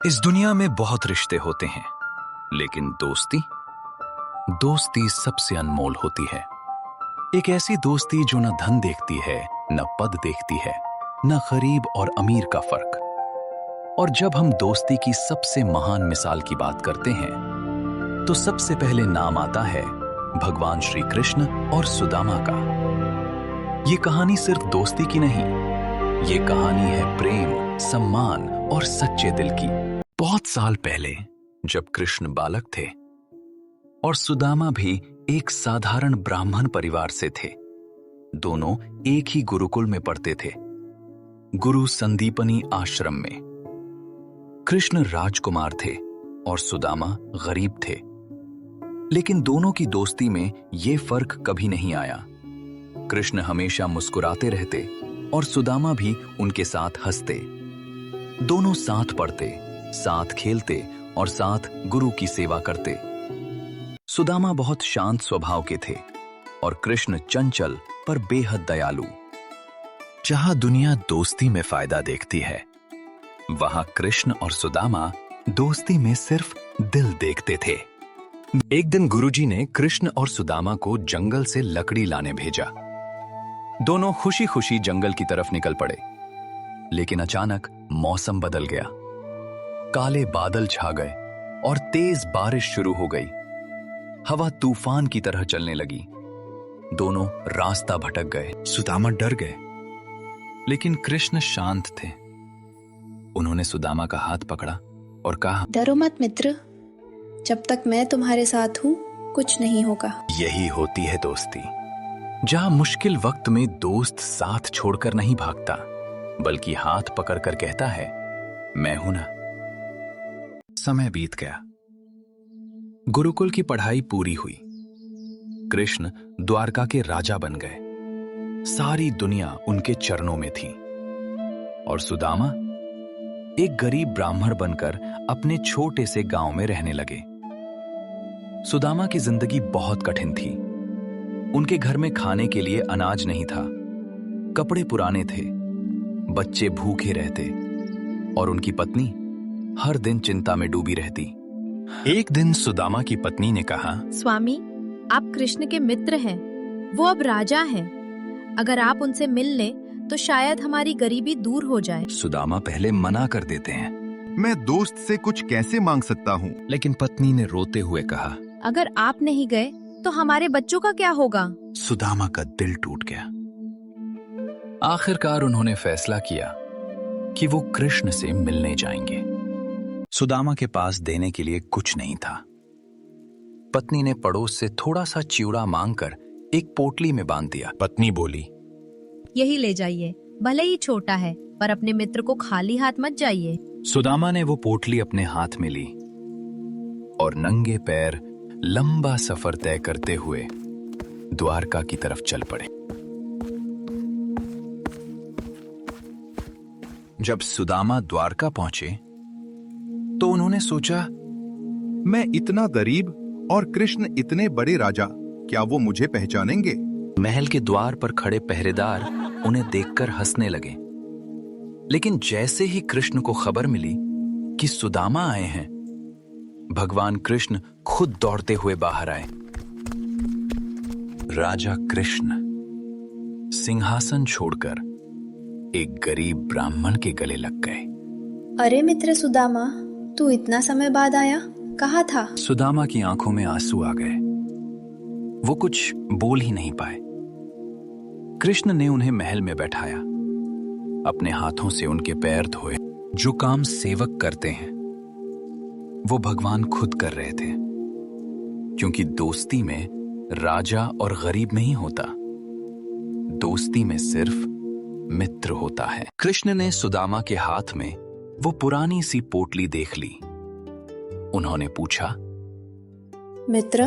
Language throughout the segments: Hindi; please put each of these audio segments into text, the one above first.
इस दुनिया में बहुत रिश्ते होते हैं, लेकिन दोस्ती दोस्ती सबसे अनमोल होती है। एक ऐसी दोस्ती जो न धन देखती है, न पद देखती है, न गरीब और अमीर का फर्क। और जब हम दोस्ती की सबसे महान मिसाल की बात करते हैं, तो सबसे पहले नाम आता है भगवान श्री कृष्ण और सुदामा का। ये कहानी सिर्फ दोस्ती की नहीं, ये कहानी है प्रेम, सम्मान और सच्चे दिल की। बहुत साल पहले जब कृष्ण बालक थे और सुदामा भी एक साधारण ब्राह्मण परिवार से थे, दोनों एक ही गुरुकुल में पढ़ते थे, गुरु संदीपनी आश्रम में। कृष्ण राजकुमार थे और सुदामा गरीब थे, लेकिन दोनों की दोस्ती में यह फर्क कभी नहीं आया। कृष्ण हमेशा मुस्कुराते रहते और सुदामा भी उनके साथ हंसते। दोनों साथ पढ़ते, साथ खेलते और साथ गुरु की सेवा करते। सुदामा बहुत शांत स्वभाव के थे और कृष्ण चंचल पर बेहद दयालु। जहां दुनिया दोस्ती में फायदा देखती है, वहां कृष्ण और सुदामा दोस्ती में सिर्फ दिल देखते थे। एक दिन गुरुजी ने कृष्ण और सुदामा को जंगल से लकड़ी लाने भेजा। दोनों खुशी खुशी जंगल की तरफ निकल पड़े, लेकिन अचानक मौसम बदल गया। काले बादल छा गए और तेज बारिश शुरू हो गई। हवा तूफान की तरह चलने लगी। दोनों रास्ता भटक गए। सुदामा डर गए, लेकिन कृष्ण शांत थे। उन्होंने सुदामा का हाथ पकड़ा और कहा, डरो मत मित्र, जब तक मैं तुम्हारे साथ हूं कुछ नहीं होगा। यही होती है दोस्ती, जहां मुश्किल वक्त में दोस्त साथ छोड़कर नहीं भागता, बल्कि हाथ पकड़कर कहता है, मैं हूं ना। समय बीत गया। गुरुकुल की पढ़ाई पूरी हुई। कृष्ण द्वारका के राजा बन गए। सारी दुनिया उनके चरणों में थी। और सुदामा एक गरीब ब्राह्मण बनकर अपने छोटे से गांव में रहने लगे। सुदामा की जिंदगी बहुत कठिन थी। उनके घर में खाने के लिए अनाज नहीं था, कपड़े पुराने थे, बच्चे भूखे रहते और उनकी पत्नी हर दिन चिंता में डूबी रहती। एक दिन सुदामा की पत्नी ने कहा, स्वामी, आप कृष्ण के मित्र हैं, वो अब राजा हैं। अगर आप उनसे मिल लें तो शायद हमारी गरीबी दूर हो जाए। सुदामा पहले मना कर देते हैं। मैं दोस्त से कुछ कैसे मांग सकता हूँ? लेकिन पत्नी ने रोते हुए कहा, अगर आप नहीं गए तो हमारे बच्चों का क्या होगा? सुदामा का दिल टूट गया। आखिरकार उन्होंने फैसला किया कि वो कृष्ण से मिलने जाएंगे। सुदामा के पास देने के लिए कुछ नहीं था। पत्नी ने पड़ोस से थोड़ा सा चिवड़ा मांगकर एक पोटली में बांध दिया। पत्नी बोली, यही ले जाइए, भले ही छोटा है, पर अपने मित्र को खाली हाथ मत जाइए। सुदामा ने वो पोटली अपने हाथ में ली और नंगे पैर लंबा सफर तय करते हुए द्वारका की तरफ चल पड़े। जब सुदामा द्वारका पहुंचे तो उन्होंने सोचा, मैं इतना गरीब और कृष्ण इतने बड़े राजा, क्या वो मुझे पहचानेंगे? महल के द्वार पर खड़े पहरेदार उन्हें देखकर हंसने लगे। लेकिन जैसे ही कृष्ण को खबर मिली कि सुदामा आए हैं, भगवान कृष्ण खुद दौड़ते हुए बाहर आए। राजा कृष्ण सिंहासन छोड़कर एक गरीब ब्राह्मण के गले लग गए। अरे मित्र सुदामा, तू इतना समय बाद आया, कहाँ था? सुदामा की आंखों में आंसू आ गए। वो कुछ बोल ही नहीं पाए। कृष्ण ने उन्हें महल में बैठाया, अपने हाथों से उनके पैर धोए। जो काम सेवक करते हैं वो भगवान खुद कर रहे थे, क्योंकि दोस्ती में राजा और गरीब नहीं होता, दोस्ती में सिर्फ मित्र होता है। कृष्ण ने सुदामा के हाथ में वो पुरानी सी पोटली देख ली। उन्होंने पूछा, मित्र,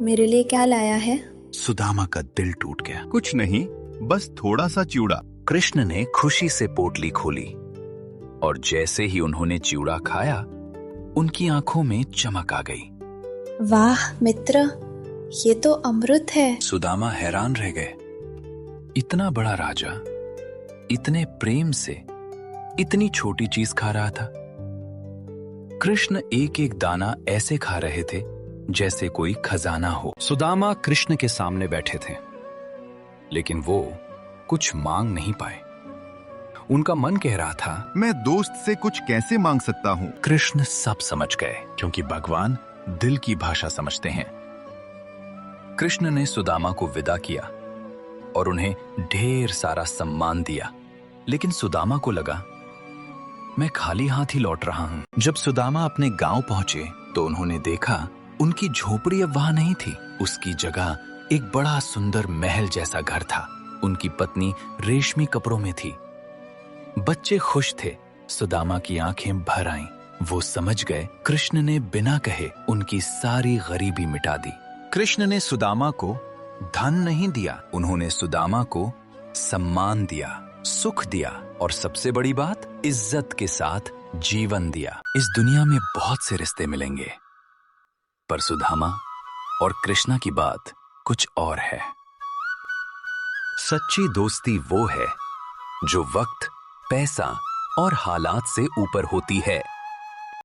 मेरे लिए क्या लाया है? सुदामा का दिल टूट गया। कुछ नहीं, बस थोड़ा सा चिवड़ा। कृष्ण ने खुशी से पोटली खोली और जैसे ही उन्होंने चिवड़ा खाया, उनकी आंखों में चमक आ गई। वाह मित्र, ये तो अमृत है। सुदामा हैरान रह गए। इतना बड़ा राजा इतने प्रेम से इतनी छोटी चीज खा रहा था। कृष्ण एक एक दाना ऐसे खा रहे थे जैसे कोई खजाना हो। सुदामा कृष्ण के सामने बैठे थे, लेकिन वो कुछ मांग नहीं पाए। उनका मन कह रहा था, मैं दोस्त से कुछ कैसे मांग सकता हूँ। कृष्ण सब समझ गए, क्योंकि भगवान दिल की भाषा समझते हैं। कृष्ण ने सुदामा को विदा किया और उन्हें ढेर सारा सम्मान दिया, लेकिन सुदामा को लगा, मैं खाली हाथ ही लौट रहा हूं। जब सुदामा अपने गांव पहुंचे तो उन्होंने देखा उनकी झोपड़ी अब वहां नहीं थी। उसकी जगह एक बड़ा सुंदर महल जैसा घर था। उनकी पत्नी रेशमी कपड़ों में थी। बच्चे खुश थे। सुदामा की आंखें भर आईं। वो समझ गए कृष्ण ने बिना कहे उनकी सारी गरीबी मिटा दी। कृष्ण ने सुदामा को धन नहीं दिया, उन्होंने सुदामा को सम्मान दिया, सुख दिया और सबसे बड़ी बात, इज्जत के साथ जीवन दिया। इस दुनिया में बहुत से रिश्ते मिलेंगे, पर सुदामा और कृष्णा की बात कुछ और है। सच्ची दोस्ती वो है जो वक्त, पैसा और हालात से ऊपर होती है।